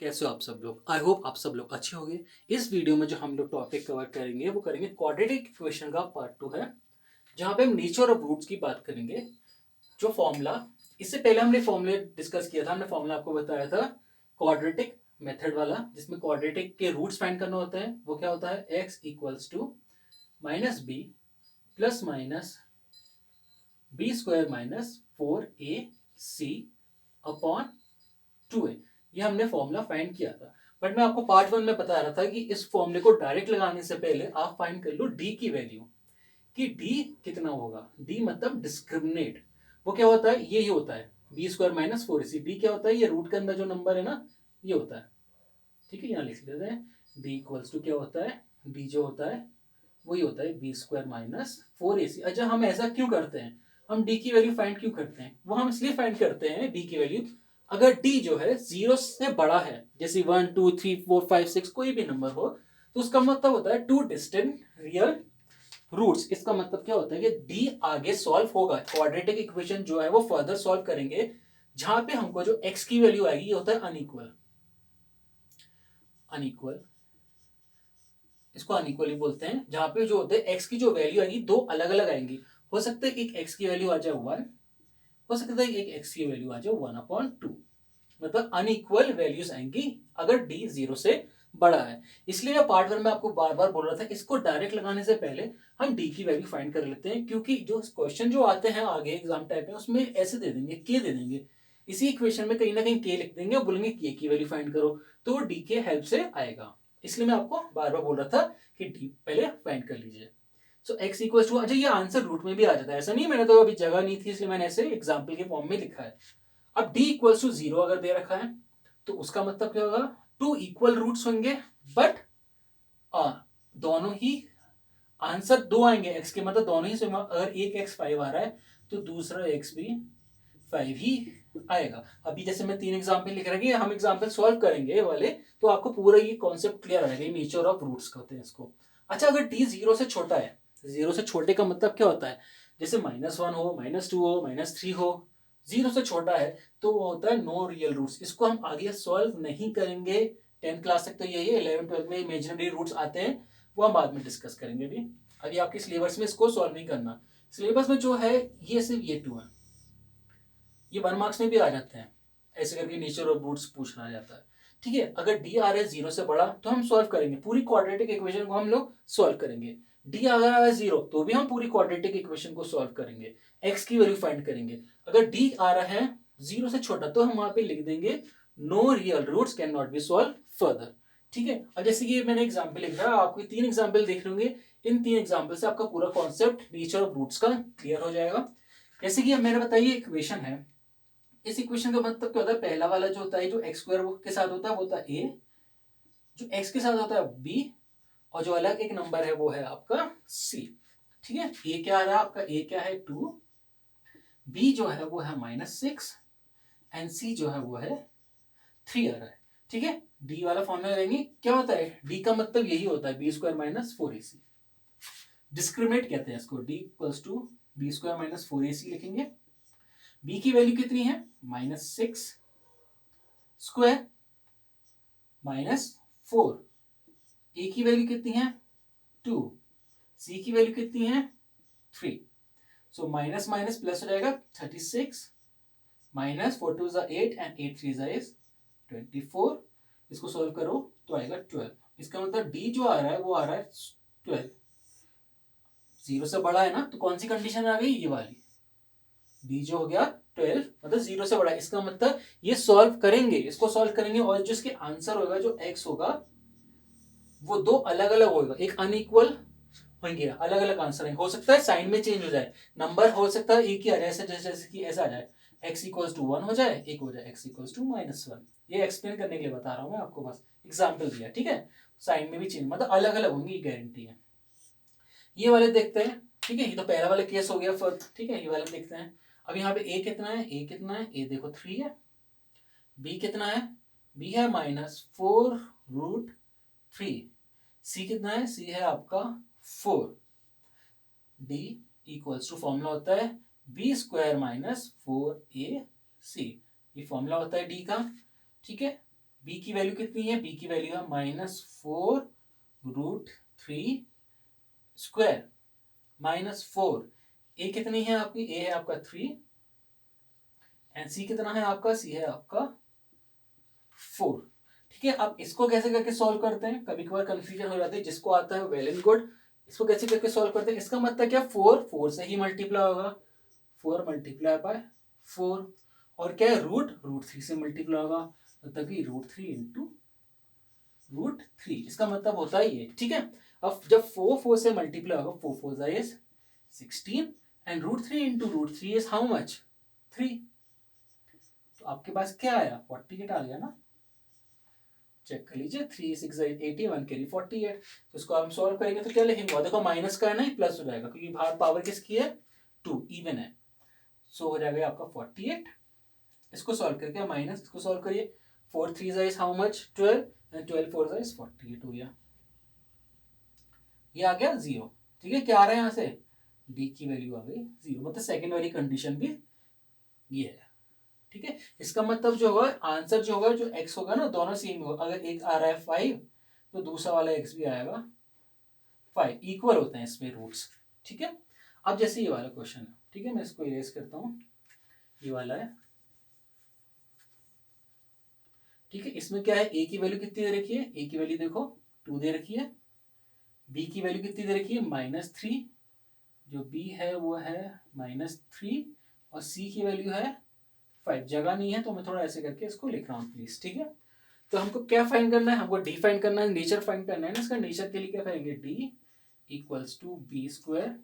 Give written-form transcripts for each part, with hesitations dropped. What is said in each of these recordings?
कैसे हो आप सब लोग। आई होप आप सब लोग अच्छे होंगे। इस वीडियो में जो हम लोग टॉपिक कवर करेंगे वो करेंगे क्वाड्रेटिक इक्वेशन का पार्ट 2 है, जहाँ पे हम नेचर ऑफ रूट्स की बात करेंगे। जो फॉर्मूला, इससे पहले हमने फॉर्मूले डिस्कस किया था, हमने फॉर्मूला आपको बताया था क्वाड्रेटिक मेथड वाला, जिसमें क्वाड्रेटिक के रूट्स फाइंड करना होता है। वो क्या होता है, x equals to minus b plus minus b square minus 4ac upon 2a। ये हमने फॉर्मूला फाइंड किया था। बट मैं आपको पार्ट 1 में बता रहा था कि इस फॉर्मूले को डायरेक्ट लगाने से पहले आप फाइंड कर लो डी की वैल्यू, कि डी कितना होगा। डी मतलब डिस्क्रिमिनेट। वो क्या होता है, ये ही होता है B square minus 4ac। D क्या होता है, ये रूट के अंदर जो नंबर है ना, ये होता है। ठीक है, यहाँ लिख लेते हैं डी इक्वल्स टू क्या होता है, डी जो होता है वही होता है बी स्क्वायर माइनस 4ac। अच्छा, हम ऐसा क्यों करते हैं, हम डी की वैल्यू फाइंड क्यों करते हैं, वो हम इसलिए फाइंड करते हैं डी की वैल्यू, अगर डी जो है जीरो से बड़ा है, जैसे 1 2 3 4 5 6 कोई भी नंबर हो, तो उसका मतलब होता है टू डिस्टेंट रियल रूट्स। इसका मतलब क्या होता है कि डी आगे सॉल्व होगा। क्वाड्रेटिक इक्वेशन जो है वो फर्दर सॉल्व करेंगे, जहां पे हमको जो एक्स की वैल्यू आएगी ये होता है अनइक्वल। अनइक्वल, इसको अनइक्वली बोलते हैं, जहां पे जो होते हैं एक्स की जो वैल्यू आएगी दो अलग अलग आएंगी। हो सकता है एक एक्स की वैल्यू आ जाए 1, हो सकता है एक एक्स की वैल्यू आ जाए 1/2। मतलब अनइक्वल वैल्यूज आएंगी अगर डी जीरो से बड़ा है। इसलिए मैं पार्ट 1 में आपको बार बार बोल रहा था, इसको डायरेक्ट लगाने से पहले हम डी की वैल्यू फाइंड कर लेते हैं, क्योंकि जो क्वेश्चन जो आते हैं आगे एग्जाम टाइप में उसमें ऐसे दे देंगे, के दे देंगे, इसी इक्वेशन में कहीं ना कहीं के लिख देंगे और बोलेंगे के की वैल्यू फाइंड करो, तो डी के हेल्प से आएगा। इसलिए मैं आपको बार बार बोल रहा था कि डी पहले फाइंड कर लीजिए। सो एक्स इक्वल टू, अच्छा ये आंसर रूट में भी आ जाता है, ऐसा नहीं, मैंने तो अभी जगह नहीं थी इसलिए मैंने ऐसे एग्जाम्पल के फॉर्म में लिखा है। अब डी इक्वल टू 0 अगर दे रखा है तो उसका मतलब क्या होगा, टू इक्वल रूट्स होंगे, बट दोनों ही आंसर दो आएंगे एक्स के, मतलब दोनों ही सेम। अगर एक एक्स 5 आ रहा है तो दूसरा एक्स भी 5 ही आएगा। अभी जैसे मैं 3 एग्जाम्पल लिख रहा है, हम एग्जाम्पल सॉल्व करेंगे ये वाले, तो आपको पूरा ये कॉन्सेप्ट क्लियर आएगा, नेचर ऑफ रूट्स कहते हैं इसको। अच्छा, अगर डी जीरो से छोटा है, जीरो से छोटे का मतलब क्या होता है, जैसे -1 हो, -2 हो, -3 हो, जीरो से छोटा है तो वो होता है नो रियल रूट्स। इसको हम आगे सॉल्व नहीं करेंगे, 10th क्लास तक तो यही है, 11 12 में इमेजिनरी रूट्स आते हैं, वो हम बाद में डिस्कस करेंगे। अभी आपके सिलेबस में इसको सॉल्व नहीं करना। सिलेबस में जो है ये सिर्फ ये 2 है, ये 1 मार्क्स में भी आ जाते हैं, ऐसे करके नेचर ऑफ रूट्स पूछना जाता है। ठीक है, अगर डी आ रहा है जीरो से बड़ा तो हम सॉल्व करेंगे, पूरी क्वाड्रेटिक इक्वेशन को हम लोग सॉल्व करेंगे। डी अगर आ रहा है जीरो तो भी हम पूरी क्वाड्रेटिक इक्वेशन को सॉल्व करेंगे, एक्स की वैल्यू फाइंड करेंगे। अगर डी आ रहा है जीरो से छोटा तो हम वहां पे लिख देंगे no real roots can not be solved further. ठीक है, अब जैसे कि मैंने एग्जाम्पल लिख रहा है, आपको 3 एग्जाम्पल देख रहे होंगे, इन 3 एग्जाम्पल से आपका पूरा कॉन्सेप्ट नेचर ऑफ रूट्स का क्लियर हो जाएगा। जैसे कि अब मैंने बताइए इक्वेशन है, इस इक्वेशन का मतलब क्या होता है, पहला वाला जो होता है जो एक्स स्क्वायर के साथ होता है वो होता है ए, जो एक्स के साथ होता है बी, और जो अलग एक नंबर है वो है आपका सी। ठीक है, ए क्या आ रहा है आपका, ए क्या है 2, बी जो है वो है -6, एंड सी जो है वो है 3 आ रहा है। ठीक है, डी वाला फॉर्मूला लेंगे, क्या होता है डी का मतलब यही होता है B square minus 4ac। Discriminate कहते हैं इसको, D equals to b square minus 4ac लिखेंगे। बी की वैल्यू कितनी है, -6 स्क्वायर -4, ए की वैल्यू कितनी है 2, सी की वैल्यू कितनी है 3। सो माइनस माइनस प्लस हो जाएगा 36, -4 2 8 एंड 8 3 इज 24। इसको सोल्व करो तो आएगा 12। इसका मतलब डी जो आ रहा है वो आ रहा है 12, जीरो से बड़ा है ना, तो कौन सी कंडीशन आ गई, ये वाली, डी जो हो गया 12 मतलब जीरो से बड़ा है। इसका मतलब ये सॉल्व करेंगे, इसको सॉल्व करेंगे, और जो इसके आंसर होगा जो एक्स होगा वो दो अलग अलग होगा, एक अनइक्वल होंगे, अलग अलग आंसर है। हो सकता है साइन में चेंज हो जाए, नंबर हो सकता है एक ही आ जाए, जैसे जैसे कि ऐसा आ जाए x इक्वल्स टू 1 हो जाए, एक हो जाए x इक्वल्स टू -1। ये एक्सप्लेन करने के लिए बता रहा हूँ मैं आपको, बस एग्जाम्पल दिया। ठीक है, साइन में भी चेंज मतलब अलग अलग होंगी, गारंटी है। ये वाले देखते हैं। ठीक है, ये तो पहला वाला केस हो गया फर्स्ट। ठीक है, ये वाले देखते हैं। अब यहाँ पे a कितना है, a कितना है, a देखो 3 है। b कितना है, b है -4√3। c कितना है, c है आपका 4। d इक्वल्स टू फॉर्मूला होता है बी स्क्वायर -4ac, ये फॉर्मूला होता है d का। ठीक है, बी की वैल्यू कितनी है, बी की वैल्यू है -4√3 स्क्वायर -4। ए कितनी है आपकी, ए है आपका 3 एंड सी कितना है आपका, सी है आपका 4। ठीक है, अब इसको कैसे करके सॉल्व करते हैं, कभी कभार कंफ्यूजन हो जाती है, जिसको आता है वेल एंड गुड। इसको कैसे करके सॉल्व करते हैं, इसका मतलब क्या, 4 से ही मल्टीप्लाई होगा, 4 मल्टीप्लाई बाय 4, और क्या है रूट 3 से मल्टीप्लाई होगा, मतलब कि √3 इंटू √3, इसका मतलब होता है ये। ठीक है, अब जब 4 से मल्टीप्लाई होगा, 4 is 16 and √3 into √3 is how much, 3। तो आपके पास क्या आया, 48 आ गया ना, चेक कर लीजिए, 3 6 81 कैरी 48। तो इसको हम सॉल्व करेंगे तो क्या लिखेंगे, देखो माइनस का है ना, प्लस हो जाएगा क्योंकि बाहर पावर किसकी है, 2 इवन है। सो हो जाएगा आपका 48। इसको सॉल्व करके माइनस, इसको सॉल्व करिए, 4 3 is how much 12 and 12 4 is 48 हो गया, ये आ गया 0। ठीक है, क्या आ रहा है यहाँ से, डी की वैल्यू आ गई 0, मतलब सेकंड वाली कंडीशन भी ये है। ठीक है, इसका मतलब जो होगा आंसर जो होगा, जो x होगा ना, दोनों सेम होगा। अगर एक आ रहा है 5 तो दूसरा वाला x भी आएगा 5, इक्वल होते हैं इसमें रूट्स। ठीक है, अब जैसे ये वाला क्वेश्चन है, ठीक है, मैं इसको इरेज करता हूँ, ये वाला है। ठीक है, इसमें क्या है, a की वैल्यू कितनी दे रखी है, a की वैल्यू देखो 2 दे रखी है, b की वैल्यू कितनी दे रखी है -3, जो b है वो है -3, और c की वैल्यू है 5। जगह नहीं है तो मैं थोड़ा ऐसे करके इसको लिख रहा हूँ प्लीज। ठीक है, तो हमको क्या फाइंड करना है, हमको डी फाइंड करना है, नेचर फाइंड करना है ना। इसका नेचर के लिए क्या करेंगे, D equals to b square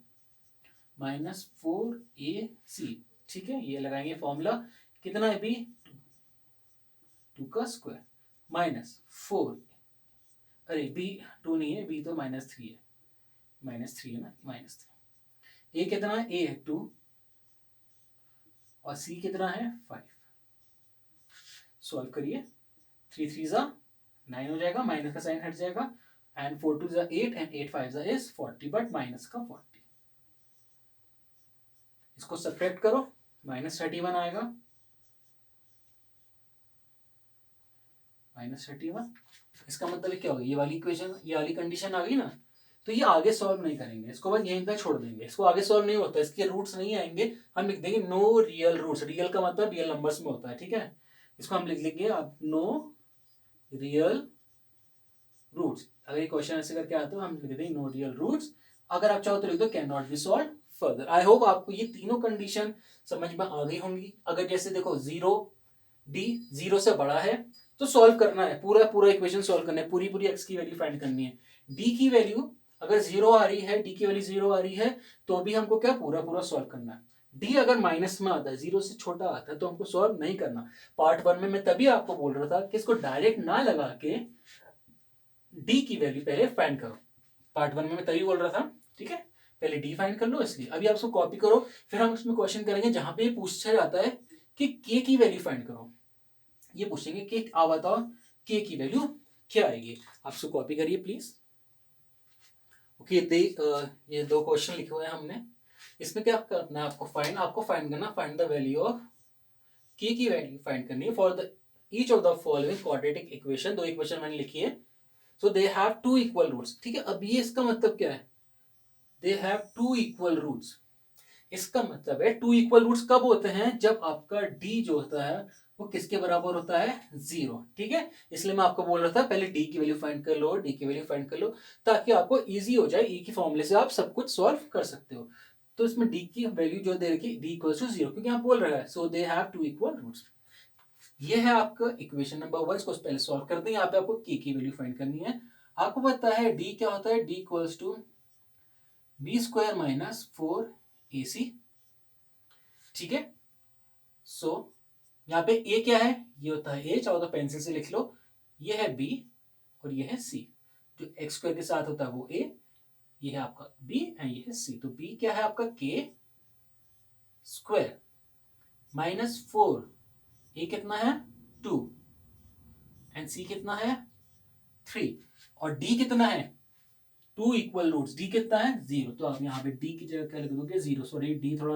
-4ac। ठीक है, ये लगाएंगे फॉर्मूला, कितना है बी, 2 का स्क्वायर -4, अरे बी 2 नहीं है, बी तो -3 है, -3 है ना, -3। ए कितना है, ए है 2 और सी कितना है 5। सॉल्व करिए, 3 3 जा 9 हो जाएगा, माइनस का साइन हट जाएगा, एंड 4 2 जा 8 एंड 8 5 जा इज 40, बट माइनस का 40। इसको सब्ट्रैक्ट करो, -31 आएगा, -31। इसका मतलब क्या होगा, ये वाली इक्वेशन, ये वाली कंडीशन आ गई ना, तो ये आगे सॉल्व नहीं करेंगे, इसको बस यहीं तक छोड़ देंगे, इसको आगे सॉल्व नहीं होता, इसके रूट्स नहीं आएंगे। हम लिख देंगे नो रियल रूट्स, रियल का मतलब रियल नंबर्स में होता है। ठीक है, इसको हम लिख लेंगे अब नो रियल रूट्स। अगर ये क्वेश्चन ऐसे करके आता है हम लिख देंगे नो रियल रूट्स। अगर आप चाहो तो लिख दो can not be solved further. I hope आपको ये तीनों कंडीशन समझ में आ गई होंगी। अगर जैसे देखो 0 डी 0 से बड़ा है तो सॉल्व करना है, पूरा पूरा इक्वेशन सॉल्व करना है, पूरी पूरी एक्स की वैल्यू फाइंड करनी है। डी की वैल्यू अगर 0 आ रही है, डी की वैल्यू 0 आ रही है, तो भी हमको क्या पूरा पूरा सॉल्व करना है। डी अगर माइनस में आता है, 0 से छोटा आता है, तो हमको सॉल्व नहीं करना। पार्ट 1 में मैं तभी आपको बोल रहा था कि इसको डायरेक्ट ना लगा के डी की वैल्यू पहले फाइंड करो। पार्ट 1 में मैं तभी बोल रहा था। ठीक है, पहले डी फाइंड कर लो, इसलिए अभी आप उसको कॉपी करो, फिर हम उसमें क्वेश्चन करेंगे जहां पे पूछा जाता है कि के की वैल्यू फाइंड करो। ये पूछेंगे कि आप बताओ के की वैल्यू क्या आएगी। आप उसको कॉपी करिए प्लीज। ओके, ये 2 क्वेश्चन लिखे हुए हैं हमने। इसमें क्या करना है, आपको फाइंड करना, फाइंड द वैल्यू ऑफ के की वैल्यू फाइंड करनी है for the each of the following quadratic equation. 2 equation मैंने लिखी है, सो दे हैव 2 इक्वल रूट्स। ठीक है, अब ये इसका मतलब क्या है, दे हैव 2 इक्वल रूट्स। इसका मतलब है 2 इक्वल रूट्स कब होते हैं, जब आपका डी जो होता है वो किसके बराबर होता है, 0। ठीक है, इसलिए मैं आपको बोल रहा था पहले डी की वैल्यू फाइंड कर लो, डी की वैल्यू फाइंड कर लो, ताकि आपको इजी हो जाए, ई की फॉर्मूले से आप सब कुछ सॉल्व कर सकते हो। तो इसमें डी की वैल्यू जो दे रखी, डी इक्वल टू 0, क्योंकि आप बोल रहा है सो दे हैव 2 इक्वल रूट्स। ये है आपका इक्वेशन नंबर 1। इसको पहले सॉल्व करते हैं। यहाँ पे आपको के की वैल्यू फाइंड करनी है। आपको पता है डी क्या होता है, D equals to b square -4ac। ठीक है, सो यहाँ पे ए क्या है, ये होता है ए, चाहो तो पेंसिल से लिख लो, ये है बी और ये है सी। जो एक्स स्क्वायर के साथ होता है वो ए, ये है आपका बी एंड ये है सी। तो बी क्या है आपका के स्क्वायर -4, ए कितना है 2 एंड सी कितना है 3, और डी कितना है 2 इक्वल रूट्स, डी कितना है 0। तो आप यहाँ पे डी की जगह क्या लिख दोगे 0, सॉरी डी थोड़ा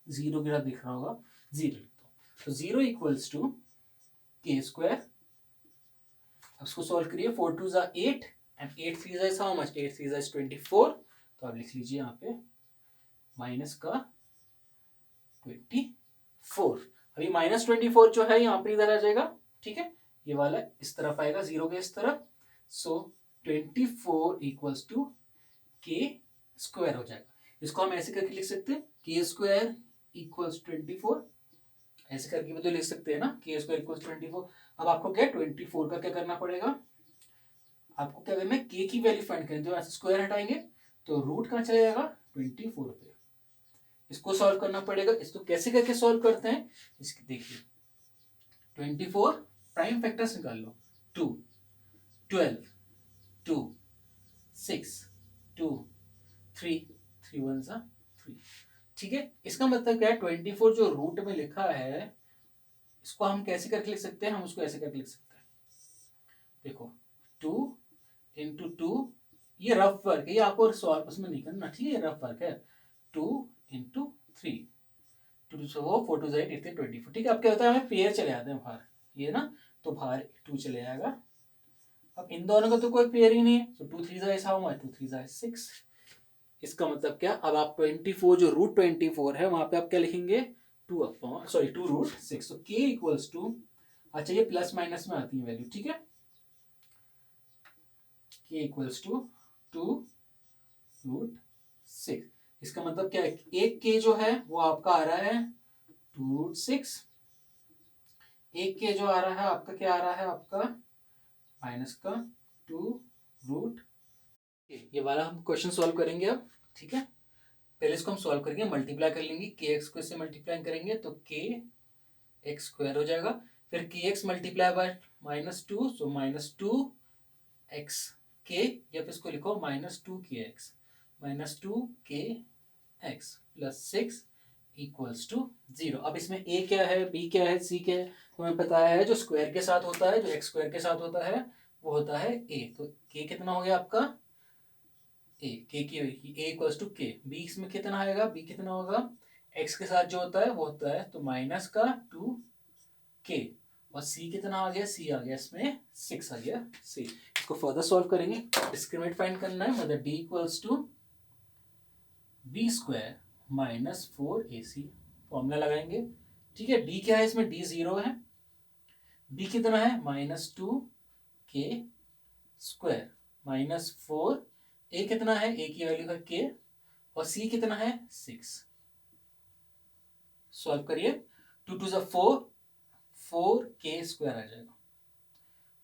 0 की तरह दिख रहा होगा, 0 लिख दो। तो 0 इक्वल्स टू के स्क्वायर उसको सॉल्व करिए, 4 2 ज़ा 8 एंड 8 3 ज़ा हाउ मच, 8 3 ज़ा 24, तो आप लिख लीजिए यहाँ पे माइनस का 24। अभी माइनस 24 जो है यहाँ पे इधर आ जाएगा, ठीक है, ये वाला इस तरफ आएगा, जीरो के इस तरफ, सो 24 इक्वल्स टू के स्क्वायर हो जाएगा। इसको हम ऐसे करके लिख सकते हैं, के स्क्वायर इक्वल्स 24, ऐसे करके भी तो लिख सकते हैं ना, के स्क्वायर इक्वल्स 24। अब आपको क्या 24 का क्या करना पड़ेगा, आपको क्या करना है, के की वैल्यू फाइंड करें, तो ऐसे स्क्वायर हटाएंगे तो रूट कहाँ चला जाएगा 24 पे, इसको सॉल्व करना पड़ेगा। इसको कैसे करके सॉल्व करते हैं, इसकी देखिए 24 प्राइम फैक्टर्स निकाल लो, 2 12 2 6 2 3 3 1 सा 3, ठीक है। इसका मतलब क्या है, 24 जो रूट में लिखा है इसको हम कैसे करके लिख सकते हैं, हम उसको ऐसे करके लिख सकते हैं, देखो 2 इंटू 2, ये रफ वर्क है, ये आपको सॉल्व उसमें नहीं करना, ठीक है, रफ वर्क है, 2 इंटू 3, 2 से वो 4 2 8 8 24, ठीक है। अब क्या होता है, हमें पेयर चले आते हैं बाहर, ये ना, तो बाहर 2 चले आएगा। अब इन दोनों का तो कोई पेयर ही नहीं है, तो 2 3 ज़ा हाउ मच, 2 3 ज़ा 6। इसका मतलब क्या, अब आप 24 जो रूट 24 है वहां पे आप क्या लिखेंगे, 2 रूट 6, तो के इक्वल्स टू, अच्छा ये प्लस माइनस में आती है वैल्यू, ठीक है, के इक्वल्स टू 2 रूट 6। इसका मतलब क्या है, एक के जो है वो आपका आ रहा है 2 रूट 6, एक के जो आ रहा है आपका क्या आ रहा है, आपका माइनस का 2 रूट, ये वाला हम क्वेश्चन सॉल्व करेंगे अब, ठीक है। पहले इसको हम सॉल्व करेंगे, मल्टीप्लाई कर लेंगे, के एक्स को इससे मल्टीप्लाई करेंगे तो के एक्स स्क्वायर हो जाएगा, फिर के x multiply by -2, so -2 x के, या फिर इसको लिखो -2 के एक्स, -2 के एक्स प्लस 6 इक्वल्स टू 0। अब इसमें ए क्या है, बी क्या है, सी क्या है, तो हमें पता है जो स्क्वायर के साथ होता है, जो एक्स स्क्वायर के साथ होता है वो होता है ए, तो के कितना हो गया आपका ए, के की ए इक्वल्स टू के, बी इसमें कितना आएगा, बी कितना होगा, एक्स के साथ जो होता है वो होता है तो माइनस का 2 के, और सी कितना आ गया, सी आ गया इसमें 6 आ गया सी। इसको फर्दर सॉल्व करेंगे, डिस्क्रिमिनेट फाइंड करना है, मतलब D equals to b square -4ac, formula लगाएंगे, ठीक है। डी क्या है इसमें, डी 0 है, बी कितना है -2 के स्क्वायर -4, ए कितना है, ए की वैल्यू है के, और सी कितना है 6। सॉल्व करिए, 2 2 4, 4 के स्क्वायर आ जाएगा,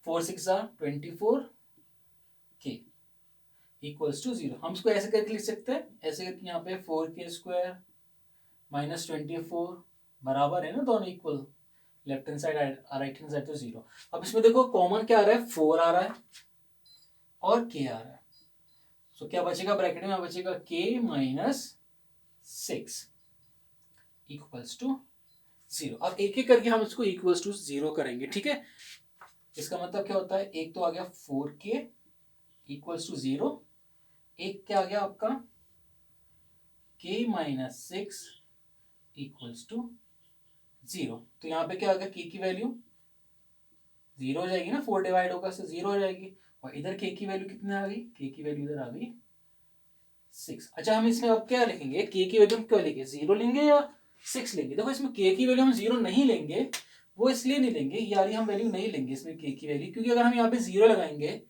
4 6 24 के इक्वल्स टू 0। हम इसको ऐसे करके लिख सकते हैं, ऐसे करके यहाँ पे 4 के स्क्वायर -24 बराबर है ना, दोनों equal, left hand side right hand side तो 0। अब इसमें देखो कॉमन क्या आ रहा है, 4 आ रहा है और के आ रहा है, तो क्या बचेगा ब्रैकेट में, बचेगा के -6 इक्वल्स टू 0। अब एक एक करके हम इसको इक्वल्स टू 0 करेंगे, ठीक है। इसका मतलब क्या होता है, एक तो आ गया 4k इक्वल्स टू 0, एक क्या आ गया आपका k -6 इक्वल्स टू 0, तो यहाँ पे क्या आ गया, k की वैल्यू 0 हो जाएगी ना, 4 डिवाइड होगा से 0 हो जाएगी, और इधर k की वैल्यू कितनी आ गई, k की वैल्यू इधर आ गई 6। अच्छा हम इसमें अब क्या लिखेंगे, k की वैल्यू हम क्या लेंगे, 0 लेंगे या 6 लेंगे। देखो इसमें k की वैल्यू हम 0 नहीं लेंगे, वो इसलिए नहीं लेंगे, यानी हम वैल्यू नहीं लेंगे इसमें k की वैल्यू, क्योंकि अगर हम यहाँ पे 0 लगाएंगे,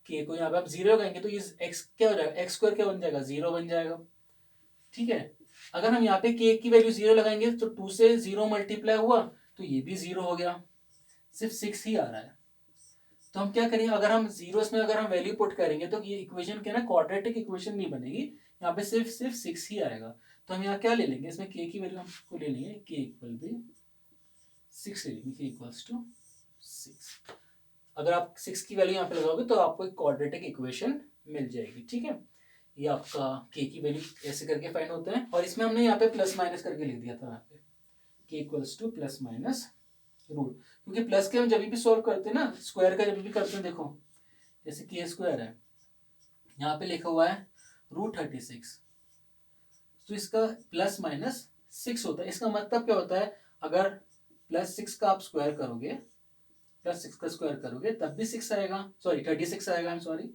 k को यहाँ पे आप 0 लगाएंगे तो ये x क्या हो जाएगा, x स्क्वायर क्या बन जाएगा, 0 बन जाएगा, ठीक है। अगर हम यहाँ पे k की वैल्यू 0 लगाएंगे तो 2 से 0 मल्टीप्लाई हुआ तो ये भी 0 हो गया, सिर्फ 6 ही आ रहा है। तो हम क्या करेंगे, अगर हम जीरोस में अगर हम वैल्यू पुट करेंगे तो ये इक्वेशन क्या ना, क्वाड्रेटिक इक्वेशन नहीं बनेगी, यहाँ पे सिर्फ सिर्फ 6 ही आएगा। तो हम यहाँ क्या ले लेंगे, इसमें k की वैल्यू हमको ले लेंगे, k इक्वल भी 6 ले लेंगे, k इक्वल्स टू 6। अगर आप 6 की वैल्यू यहाँ पे लगाओगे तो आपको एक क्वाड्रेटिक इक्वेशन मिल जाएगी, ठीक है। ये आपका k की वैल्यू ऐसे करके फाइंड होता है, और इसमें हमने यहाँ पे प्लस माइनस करके लिख दिया था, यहाँ पे k equals to plus minus root, क्योंकि प्लस के हम जब भी सॉल्व करते हैं ना, स्क्वायर का जब भी करते हैं, देखो जैसे के स्क्वायर है, यहाँ पे लिखा हुआ है √36, तो इसका प्लस -6 होता है। इसका मतलब क्या होता है, अगर +6 का आप स्क्वायर करोगे प्लस 6 का स्क्वायर करोगे तब भी 6 आएगा, सॉरी 36 आएगा, सॉरी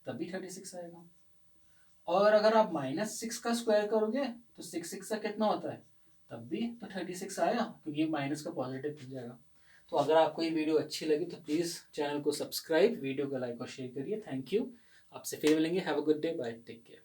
तब भी 36 आएगा। और अगर आप -6 का स्क्वायर करोगे तो 6 का कितना होता है, तब भी तो 36 आया, क्योंकि माइनस का पॉजिटिव बन जाएगा। तो अगर आपको ये वीडियो अच्छी लगी तो प्लीज़ चैनल को सब्सक्राइब, वीडियो को लाइक और शेयर करिए। Thank you. आपसे फिर मिलेंगे। Have a good day, bye, take care.